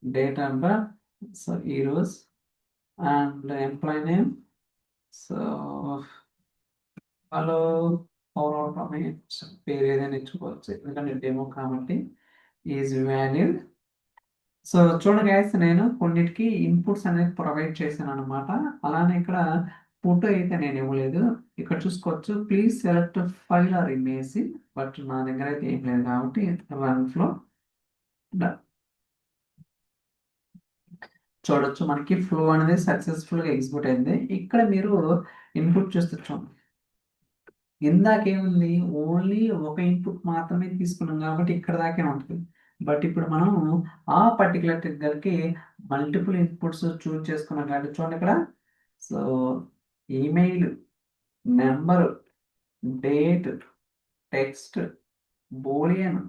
date of birth, so ఈరోజు and employee name. So hello, పేరు ఏదైనా ఇచ్చుకోవచ్చు ఎందుకంటే డెమో కాబట్టి. Is valued. సో చూడండి గైస్, నేను కొన్నిటికి ఇన్పుట్స్ అనేది ప్రొవైడ్ చేశాను అనమాట. అలానే ఇక్కడ ఫోటో అయితే నేను ఇవ్వలేదు. ఇక్కడ చూసుకోవచ్చు, please select file or image. But నా దగ్గర అయితే ఏం లేదు కాబట్టి రన్ ఫ్లో చూడొచ్చు, మనకి ఫ్లో అనేది సక్సెస్ఫుల్ గా ఎగ్జిక్యూట్ అయింది. ఇక్కడ మీరు ఇన్పుట్ చూస్తే చూడండి, ఇందాకేముంది, ఓన్లీ ఒక ఇన్పుట్ మాత్రమే తీసుకున్నాం కాబట్టి ఇక్కడ దాకే ఉంటుంది. బట్ ఇప్పుడు మనం ఆ పర్టికులర్ ట్రిగ్గర్కి మల్టిపుల్ ఇన్పుట్స్ చూస్ చేసుకున్నాం కాబట్టి చూడండి ఇక్కడ. So email, number, date, text, Boolean,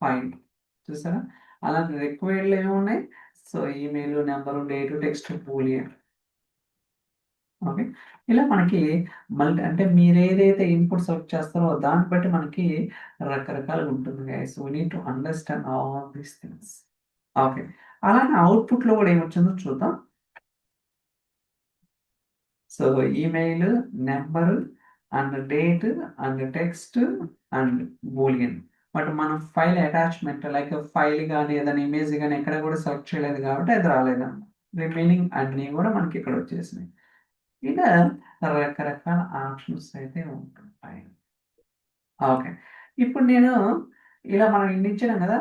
file. చూసారా, అలాంటి రిక్వైర్డ్లు ఏమున్నాయి? So email, number, date, text, Boolean. Okay, ఇలా మనకి మళ్ళీ అంటే మీరు ఏదైతే ఇన్పుట్ సెలెక్ట్ చేస్తారో దాన్ని బట్టి మనకి రకరకాలుగా ఉంటుంది guys. We need to understand all these things. Okay, అలానే అవుట్పుట్లో కూడా ఏమొచ్చిందో చూద్దాం. So email, number and date and text and Boolean. But మనం ఫైల్ అటాచ్మెంట్ లైక్ ఫైల్ కానీ ఏదైనా ఇమేజ్ కానీ ఎక్కడ కూడా సెలెక్ట్ చేయలేదు కాబట్టి అది రాలేదన్నమాట. రిమైనింగ్ అన్నీ కూడా మనకి ఇక్కడ వచ్చేసినాయి. ఇలా రకరకాల ఆప్షన్స్ అయితే ఉంటుంటాయి. ఓకే, ఇప్పుడు నేను ఇలా మనం ఇన్ని ఇచ్చినాం కదా,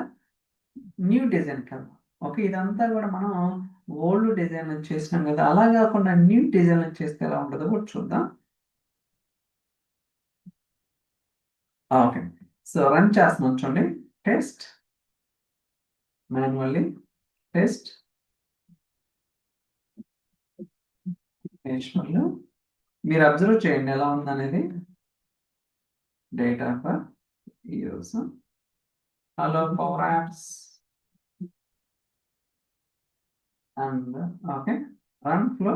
న్యూ డిజైన్ కదా. ఓకే, ఇదంతా కూడా మనం ఓల్డ్ డిజైన్ చేసినాం కదా, అలా కాకుండా న్యూ డిజైన్ చేస్తే ఎలా ఉంటుందో కూడా చూద్దాం. ఓకే, సో రన్ చేస్తున్నాం చూడండి. టెస్ట్ మాన్యువల్లీ, టెస్ట్ మీరు అబ్జర్వ్ చేయండి ఎలా ఉందనేది. Data for use, hello power apps and okay, run flow.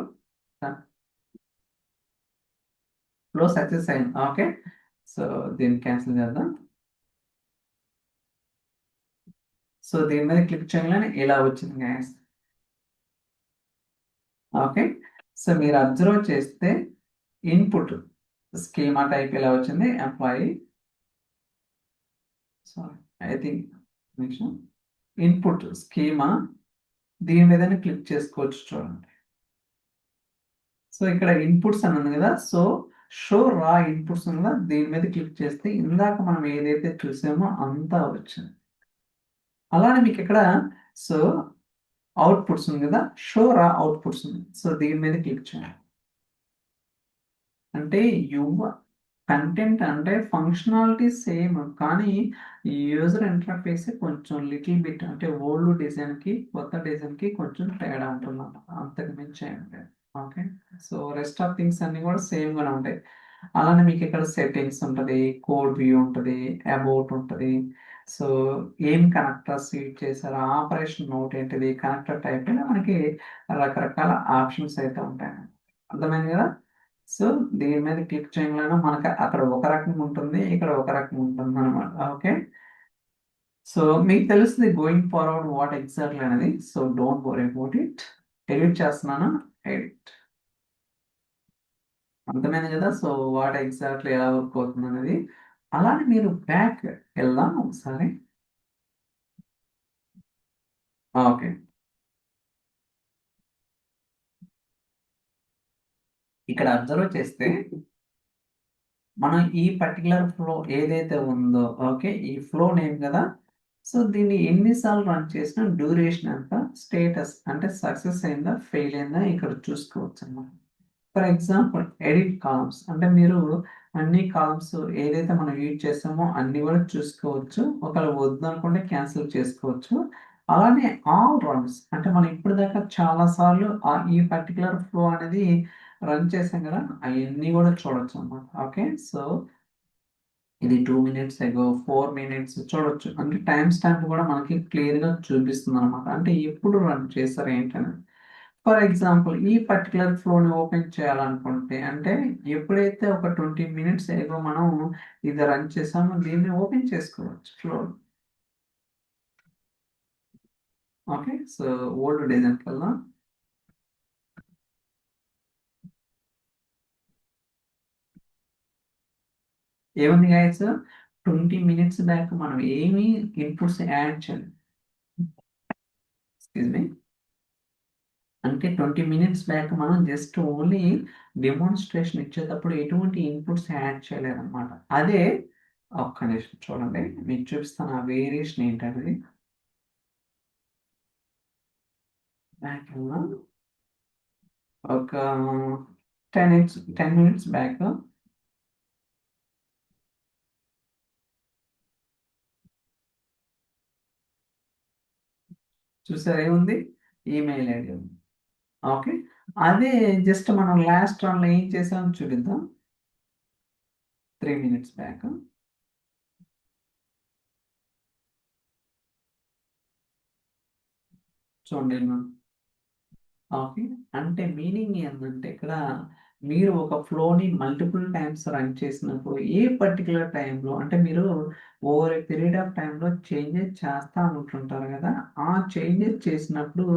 Flow success అయింది. ఓకే, సో దీన్ని క్యాన్సిల్ చేద్దాం. సో దీని మీద క్లిక్ చేయగానే ఇలా వచ్చింది గ్యాస్. ఓకే, సో మీరు అబ్జర్వ్ చేస్తే ఇన్పుట్ స్కీమా టైప్ ఇలా వచ్చింది. Employee, sorry I think input schema, దీని మీద క్లిక్ చేసుకోవచ్చు చూడండి. సో ఇక్కడ ఇన్పుట్స్ అని ఉంది కదా, సో షో రా ఇన్పుట్స్ ఉంది కదా, దీని మీద క్లిక్ చేస్తే ఇందాక మనం ఏదైతే చూసామో అంతా వచ్చింది. అలానే మీకు ఇక్కడ సో అవుట్పుట్స్ ఉంది కదా, షో రా అవుట్పుట్స్ ఉంది. సో దీని మీద క్లిక్ చేయాలి. అంటే కంటెంట్ అంటే ఫంక్షనాలిటీ సేమ్, కానీ యూజర్ ఇంటర్ఫేస్ కొంచెం లిటిల్ బిట్ అంటే ఓల్డ్ డిజైన్కి కొత్త డిజైన్కి కొంచెం తేడా ఉంటుంది, అంతకు మించి ఏం లేదు. Okay, so rest of things అన్ని కూడా సేమ్గానే ఉంటాయి. అలానే మీకు ఇక్కడ సెట్టింగ్స్ ఉంటుంది, కోడ్ వ్యూ ఉంటుంది, అబౌట్ ఉంటుంది. సో ఏం కనెక్టర్స్ యూజ్ చేశారు, ఆపరేషన్ నోట్ ఏంటిది, కనెక్టర్ టైప్ అయినా మనకి రకరకాల ఆప్షన్స్ అయితే ఉంటాయి. అర్థమైంది కదా. సో దీని మీద క్లిక్ చేయగానే మనకి అక్కడ ఒక రకం ఉంటుంది, ఇక్కడ ఒక రకం ఉంటుంది అనమాట. ఓకే, సో మీకు తెలుస్తుంది గోయింగ్ ఫార్వర్డ్ వాట్ ఎగ్జాక్ట్లీ అనేది. So don't worry about it. Edit చేస్తున్నాను, ఎడిట్. అర్థమైంది కదా. సో వాట్ ఎగ్జాక్ట్లీ ఎలా వర్క్ అవుతుంది అనేది. అలానే మీరు బ్యాక్ వెళ్దాం ఒకసారి. ఓకే, ఇక్కడ అబ్జర్వ్ చేస్తే మనం ఈ పర్టికులర్ ఫ్లో ఏదైతే ఉందో, ఓకే, ఈ ఫ్లో నేమ్ కదా. సో దీన్ని ఎన్నిసార్లు రన్ చేసినా డ్యూరేషన్ ఎంత, స్టేటస్ అంటే సక్సెస్ అయిందా ఫెయిల్ అయిందా ఇక్కడ చూసుకోవచ్చు అన్నమాట. ఫర్ ఎగ్జాంపుల్ ఎడిట్ కాలమ్స్ అంటే మీరు అన్ని కాలమ్స్ ఏదైతే మనం యూజ్ చేస్తామో అన్ని కూడా చూసుకోవచ్చు. ఒకవేళ వద్దు అనుకుంటే క్యాన్సిల్ చేసుకోవచ్చు. అలానే ఆల్ రన్స్ అంటే మనం ఇప్పుడు దాకా చాలా సార్లు ఈ పర్టికులర్ ఫ్లో అనేది రన్ చేసాం కదా, అవన్నీ కూడా చూడొచ్చు అన్నమాట. ఓకే, సో ఇది 2 minutes ago, 4 minutes చూడొచ్చు. అంటే టైం స్టాంప్ కూడా మనకి క్లియర్గా చూపిస్తుంది అనమాట, అంటే ఎప్పుడు రన్ చేస్తారు ఏంటనేది. ఫర్ ఎగ్జాంపుల్ ఈ పర్టికులర్ ఫ్లోని ఓపెన్ చేయాలనుకుంటే అంటే ఎప్పుడైతే ఒక 20 minutes ఏగో మనం ఇది రన్ చేసామో దీన్ని ఓపెన్ చేసుకోవచ్చు ఫ్లో. ఓకే, సో ఓల్డ్ డిజైన్కి వెళ్దాం. ఏముంది గైస్, 20 మినిట్స్ బ్యాక్ మనం ఏమి ఇన్పుట్స్ యాడ్ చేయలేదు. Excuse me. అంటే 20 మినిట్స్ బ్యాక్ మనం జస్ట్ ఓన్లీ డెమోన్స్ట్రేషన్ ఇచ్చేటప్పుడు ఎటువంటి ఇన్పుట్స్ యాడ్ చేయలేదన్నమాట. అదే ఒక్క నిమిషం చూడండి, మీకు చూపిస్తాను ఆ వేరియేషన్ ఏంటనేది. బ్యాక్ ఒక 10 మినిట్స్ బ్యాక్ చూసారు ఏముంది, ఈమెయిల్ ఐడి ఉంది. ఓకే, అదే జస్ట్ మనం లాస్ట్ రన్లో ఏం చేసామో చూపిద్దాం. 3 మినిట్స్ బ్యాక్ చూడండి. ఓకే, అంటే మీనింగ్ ఏంటంటే ఇక్కడ మీరు ఒక ఫ్లోని మల్టిపుల్ టైమ్స్ రన్ చేసినప్పుడు ఏ పర్టికులర్ టైంలో అంటే మీరు ఓవర్ ఏ పీరియడ్ ఆఫ్ టైంలో చేంజెస్ చేస్తా ఉంటుంటారు కదా, ఆ చేంజెస్ చేసినప్పుడు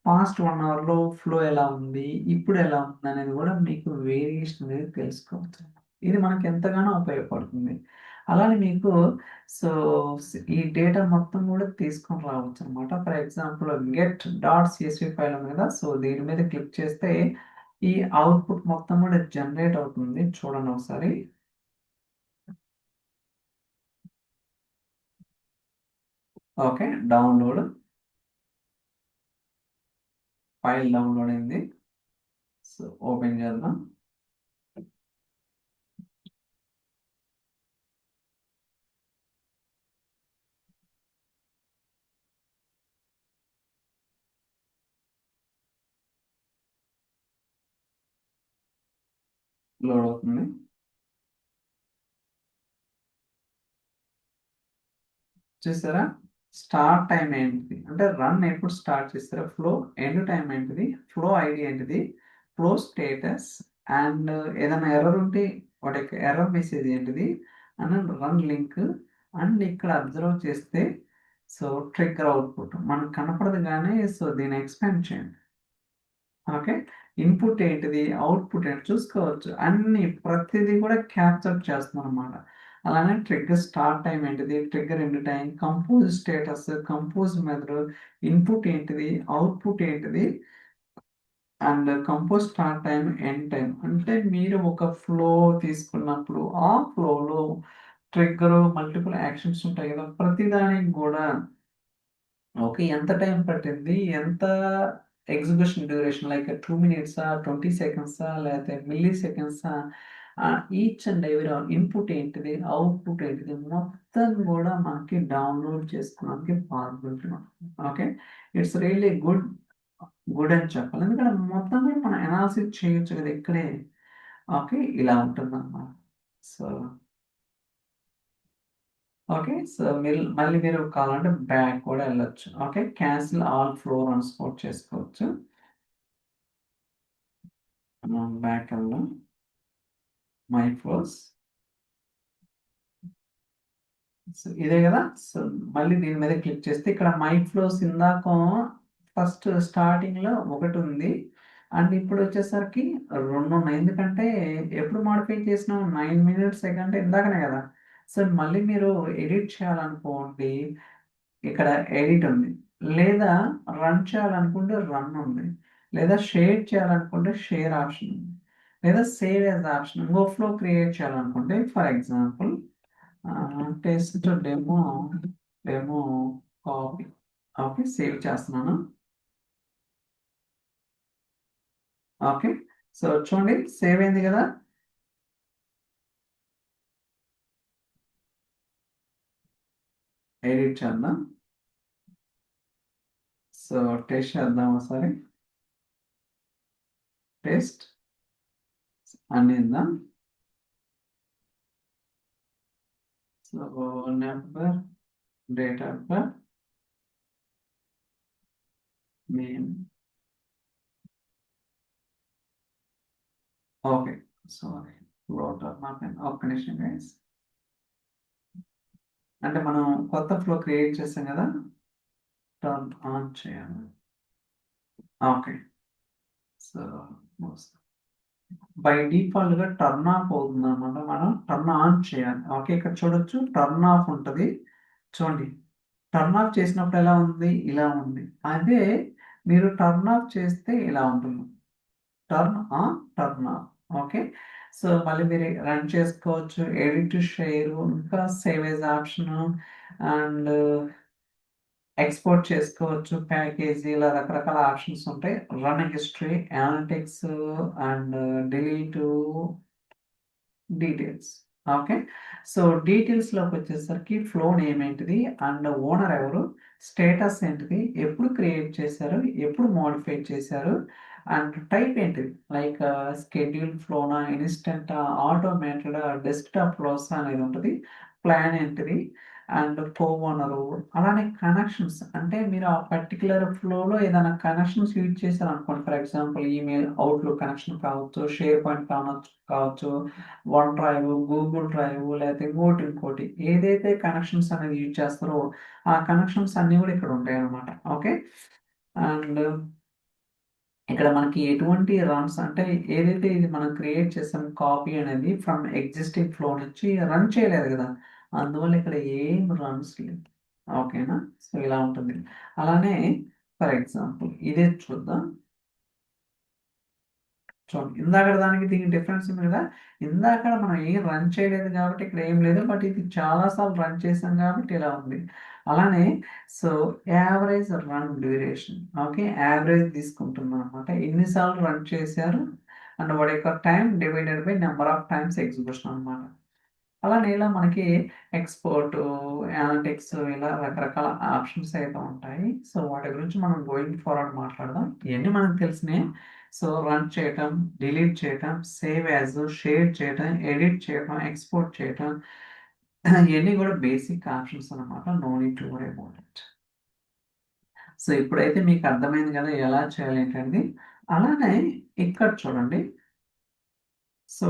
పాస్ట్ 1 అవర్లో ఫ్లో ఎలా ఉంది, ఇప్పుడు ఎలా ఉంది అనేది కూడా మీకు వేరియేషన్ అనేది తెలుసుకోవచ్చు. ఇది మనకి ఎంతగానో ఉపయోగపడుతుంది. అలానే మీకు సో ఈ డేటా మొత్తం కూడా తీసుకొని రావచ్చు అనమాట. For example get dot CSV file ఉంది కదా, సో దీని మీద క్లిక్ చేస్తే ఈ అవుట్పుట్ మొత్తం కూడా జనరేట్ అవుతుంది. చూడండి ఒకసారి. ఓకే, డౌన్లోడ్ ఫైల్ డౌన్లోడ్ అయింది. సో ఓపెన్ చేద్దాం. లోడ్ అవుతుంది. చూసారా, స్టార్ట్ టైం ఏంటిది అంటే రన్ ఎప్పుడు స్టార్ట్ చేస్తారా, ఫ్లో ఎండ్ టైం ఏంటిది, ఫ్లో ఐడి ఏంటిది, ఫ్లో స్టేటస్, అండ్ ఏదైనా ఎర్రర్ ఉంటే వాటి యొక్క ఎర్రర్ మెసేజ్ ఏంటిది, అండ్ రన్ లింక్. అండ్ ఇక్కడ అబ్జర్వ్ చేస్తే సో ట్రిగ్గర్ అవుట్పుట్ మనకు కనపడదు కానీ సో దీన్ని ఎక్స్పాండ్ చేయండి. ఓకే, ఇన్పుట్ ఏంటిది, అవుట్పుట్ ఏంటి చూసుకోవచ్చు. అన్ని ప్రతిదీ కూడా క్యాప్చర్ చేస్తున్నాం అనమాట. అలానే ట్రిగ్గర్ స్టార్ట్ టైం ఏంటిది, trigger end time, compose status, compose method, input ఏంటిది, అవుట్పుట్ ఏంటిది, and compose start time, end time. అంటే మీరు ఒక ఫ్లో తీసుకున్నప్పుడు ఆ ఫ్లోలో ట్రిగ్గర్ మల్టిపుల్ యాక్షన్స్ ఉంటాయి కదా, ప్రతిదానికి కూడా ఓకే ఎంత టైం పట్టింది, ఎంత ఎగ్జిక్యూషన్ డ్యూరేషన్, లైక్ 2 మినిట్సా, 20 సెకండ్సా, లేకపోతే మిల్లీ సెకండ్సా, ఈచ్ అండ్ ఎవరీ ఇన్పుట్ ఏంటిది, అవుట్పుట్ ఏంటిది, మొత్తం కూడా మనకి డౌన్లోడ్ చేసుకోవడానికి పాసిబిలిటీ ఉంటుంది. Okay, it's really good good అని చెప్పాలి, ఎందుకంటే మొత్తం కూడా మనం అనాలిసిస్ చేయొచ్చు కదా ఇక్కడే. ఓకే, ఇలా ఉంటుంది అన్నమాట. సో ఓకే, సో మీరు మళ్ళీ మీరు కావాలంటే బ్యాక్ కూడా వెళ్ళొచ్చు. Okay, cancel all flow runs కూడా చేసుకోవచ్చు. బ్యాక్ వెళ్దాం, మై ఫ్లోస్. సో ఇదే కదా, సో మళ్ళీ దీని మీద క్లిక్ చేస్తే ఇక్కడ మై ఫ్లోస్ ఇందాక ఫస్ట్ స్టార్టింగ్ లో ఒకటి ఉంది, అండ్ ఇప్పుడు వచ్చేసరికి రెండు ఉన్నాయి. ఎందుకంటే ఎప్పుడు మాడిఫై చేసినాం, 9 మినిట్స్ సెకండ్ ఇందాకనే కదా. సో మళ్ళీ మీరు ఎడిట్ చేయాలనుకోండి, ఇక్కడ ఎడిట్ ఉంది, లేదా రన్ చేయాలనుకుంటే రన్ ఉంది, లేదా షేర్ చేయాలనుకుంటే షేర్ ఆప్షన్ ఉంది, లేదా సేవ్ యాజ్ ఆప్షన్. ఇంకో ఫ్లో క్రియేట్ చేయాలనుకుంటే for example test demo demo copy. Okay, save చేస్తున్నాను. ఓకే, సో చూడండి సేవ్ అయింది కదా. ఎడిట్ చేద్దాం. సో టెస్ట్ చేద్దాం ఒకసారి. టెస్ట్ అనిద్దాం. So number, date of birth, name. Okay, sorry ఫ్లోట్ మార్క్ ఒక్క నిమిషం గైస్. అంటే మనం కొత్త ఫ్లో క్రియేట్ చేస్తాం కదా, టర్న్ ఆన్ చేయాలి. ఓకే, సో బై డిఫాల్ట్ గా టర్న్ ఆఫ్ అవుతుంది అనమాట. మనం టర్న్ ఆన్ చేయాలి. ఓకే, ఇక్కడ చూడొచ్చు టర్న్ ఆఫ్ ఉంటుంది. చూడండి, టర్న్ ఆఫ్ చేసినప్పుడు ఎలా ఉంది, ఇలా ఉంది. అదే మీరు టర్న్ ఆఫ్ చేస్తే ఇలా ఉంటుంది, turn on, turn off. Okay, so మళ్ళీ మీరు రన్ చేసుకోవచ్చు, ఎడిట్ షేర్, ఇంకా save as option, and export చేసుకోవచ్చు ప్యాకేజీ, ఇలా రకరకాల ఆప్షన్స్ ఉంటాయి. Running history, analytics, and delete, details. Okay, so డీటెయిల్స్లోకి వచ్చేసరికి ఫ్లో నేమ్ ఏంటిది, అండ్ ఓనర్ ఎవరు, స్టేటస్ ఏంటిది, ఎప్పుడు క్రియేట్ చేశారు, ఎప్పుడు మోడిఫై చేశారు, అండ్ టైప్ ఏంటిది, లైక్ స్కెడ్యూల్ ఫ్లోనా, ఇన్స్టెంట్, ఆటోమేటెడ్, డెస్క్టాప్ ఫ్లోస్ అనేది ఉంటుంది. ప్లాన్ ఏంటిది, అండ్ కో ఓనరు, అలానే కనెక్షన్స్, అంటే మీరు ఆ పర్టికులర్ ఫ్లోలో ఏదైనా కనెక్షన్స్ యూజ్ చేశారు అనుకోండి. For example email, outlook connection కావచ్చు, షేర్ పాయింట్ కావచ్చు, వన్ డ్రైవ్, గూగుల్ డ్రైవ్, లేకపోతే ఇంకోటి ఇంకోటి ఏదైతే కనెక్షన్స్ అనేది యూజ్ చేస్తారో ఆ కనెక్షన్స్ అన్నీ కూడా ఇక్కడ ఉంటాయి అన్నమాట. ఓకే, అండ్ ఇక్కడ మనకి ఎటువంటి రన్స్, అంటే ఏదైతే ఇది మనం క్రియేట్ చేసాం కాపీ అనేది ఫ్రమ్ ఎగ్జిస్టింగ్ ఫ్లో నుంచి రన్ చేయలేదు కదా, అందువల్ల ఇక్కడ ఏం రన్స్ లేదు. ఓకేనా, సో ఇలా ఉంటుంది. అలానే ఫర్ ఎగ్జాంపుల్ ఇదే చూద్దాం. చూడండి, ఇందాక దానికి దీనికి డిఫరెన్స్ ఉంది కదా. ఇందాక మనం ఏం రన్ చేయలేదు కాబట్టి ఇక్కడ ఏం లేదు, బట్ ఇది చాలాసార్లు రన్ చేసాం కాబట్టి ఇలా ఉంది. అలానే so average run duration, okay, average తీసుకుంటున్నాం అనమాట, ఎన్నిసార్లు రన్ చేశారు అండ్ వాడి యొక్క time divided by number of times execution అనమాట. అలానే ఇలా మనకి ఎక్స్పోర్ట్, అనలిటిక్స్, ఇలా రకరకాల ఆప్షన్స్ అయితే ఉంటాయి. సో వాటి గురించి మనం గోయింగ్ ఫార్వర్డ్ మాట్లాడదాం. ఇవన్నీ మనకు తెలిసినాయి. సో రన్ చేయటం, డిలీట్ చేయటం, సేవ్ యాజ్, షేర్ చేయటం, ఎడిట్ చేయటం, ఎక్స్పోర్ట్ చేయటం, ఇవన్నీ కూడా బేసిక్ ఆప్షన్స్ అనమాట. No need to worry about it. So ఇప్పుడైతే మీకు అర్థమైంది కదా ఎలా చేయాలి ఏంటండి. అలానే ఇక్కడ చూడండి, సో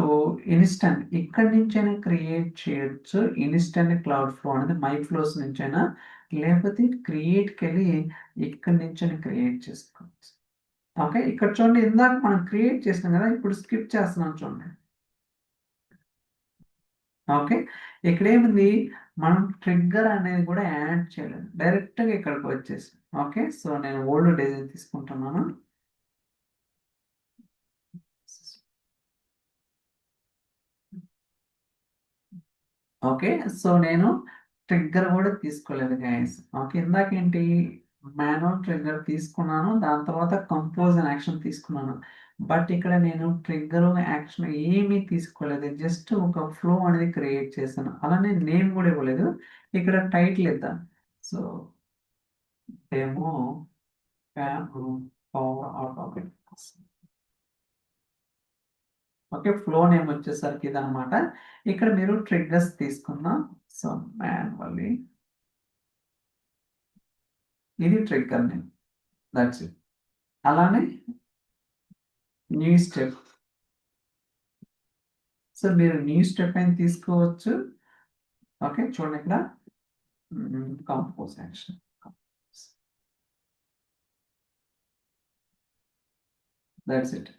ఇన్స్టెంట్ ఇక్కడి నుంచైనా క్రియేట్ చేయొచ్చు. ఇన్స్టెంట్ క్లౌడ్ ఫ్లో అనేది మై ఫ్లోస్ నుంచైనా, లేకపోతే క్రియేట్కి వెళ్ళి ఇక్కడి నుంచైనా క్రియేట్ చేసుకోవచ్చు. ఓకే, ఇక్కడ చూడండి, ఇందాక మనం క్రియేట్ చేసినాం కదా, ఇప్పుడు స్కిప్ చేస్తున్నాం చూడండి. ఓకే, ఇక్కడ ఏముంది, మనం ట్రిగ్గర్ అనేది కూడా యాడ్ చేయలేదు, డైరెక్ట్గా ఇక్కడికి వచ్చేసి. ఓకే, సో నేను ఓల్డ్ డిజైన్ తీసుకుంటున్నాను. ఓకే, సో నేను ట్రిగ్గర్ కూడా తీసుకోలేదు గైస్. ఓకే, ఇందాకేంటి మాన్యువల్ ట్రిగ్గర్ తీసుకున్నాను, దాని తర్వాత కంపోజ్ అండ్ యాక్షన్ తీసుకున్నాను. బట్ ఇక్కడ నేను ట్రిగ్గర్ యాక్షన్ ఏమీ తీసుకోలేదు, జస్ట్ ఒక ఫ్లో అనేది క్రియేట్ చేశాను. అలానే నేమ్ కూడా ఇవ్వలేదు. ఇక్కడ టైటిల్ ఇద్దాం, so demo power automatic. Okay, flow name వచ్చేసరికి ఇదనమాట. ఇక్కడ మీరు ట్రిగ్గర్స్ తీసుకుందాం. సో మాన్యువల్లీ ఇది ట్రిగ్గర్ నేమ్, దట్స్ ఇట్. అలానే న్యూ స్టెప్, సో మీరు న్యూ స్టెప్ అని తీసుకోవచ్చు. ఓకే, చూడండి ఇక్కడ కంపోజ్ యాక్షన్, దట్స్ ఇట్.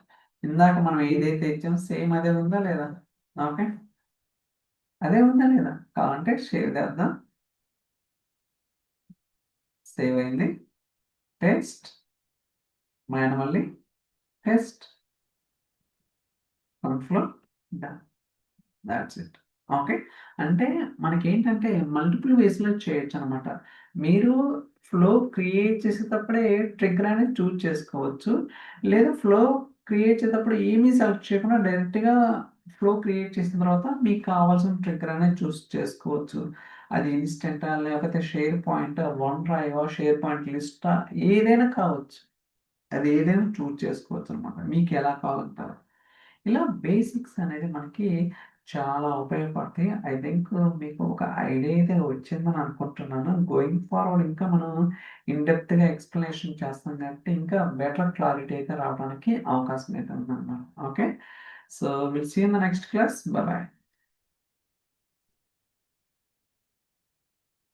ఇందాక మనం ఏదైతే ఇచ్చామో సేమ్ అదే ఉందా లేదా. ఓకే, అదే ఉందా లేదా, కావాలంటే సేవ్ చేద్దాం. సేవ్ అయింది. Test, manually test, flow, done, that's it. Okay, అంటే మనకి ఏంటంటే మల్టిపుల్ వేస్లో చేయొచ్చు అనమాట. మీరు ఫ్లో క్రియేట్ చేసేటప్పుడే ట్రిగ్గర్ అనేది చూజ్ చేసుకోవచ్చు, లేదా ఫ్లో క్రియేట్ చేసేటప్పుడు ఏమీ సెలెక్ట్ చేయకుండా డైరెక్ట్గా ఫ్లో క్రియేట్ చేసిన తర్వాత మీకు కావాల్సిన ట్రిగ్గర్ అనేది చూస్ చేసుకోవచ్చు. అది ఇన్స్టెంటా, లేకపోతే SharePoint, OneDrive, SharePoint లిస్టా, ఏదైనా కావచ్చు. అది ఏదైనా చూజ్ చేసుకోవచ్చు అనమాట, మీకు ఎలా కావాలంటారు. ఇలా బేసిక్స్ అనేది మనకి చాలా ఉపయోగపడతాయి. ఐ థింక్ మీకు ఒక ఐడియా అయితే వచ్చిందని అనుకుంటున్నాను. గోయింగ్ ఫార్వర్డ్ ఇంకా మనం ఇన్‌డెప్త్‌గా ఎక్స్‌ప్లనేషన్ చేస్తాం కాబట్టి ఇంకా బెటర్ క్లారిటీ అయితే రావడానికి అవకాశం అయితే ఉందన్నమాట. Okay, so will see in the next class. Bye by.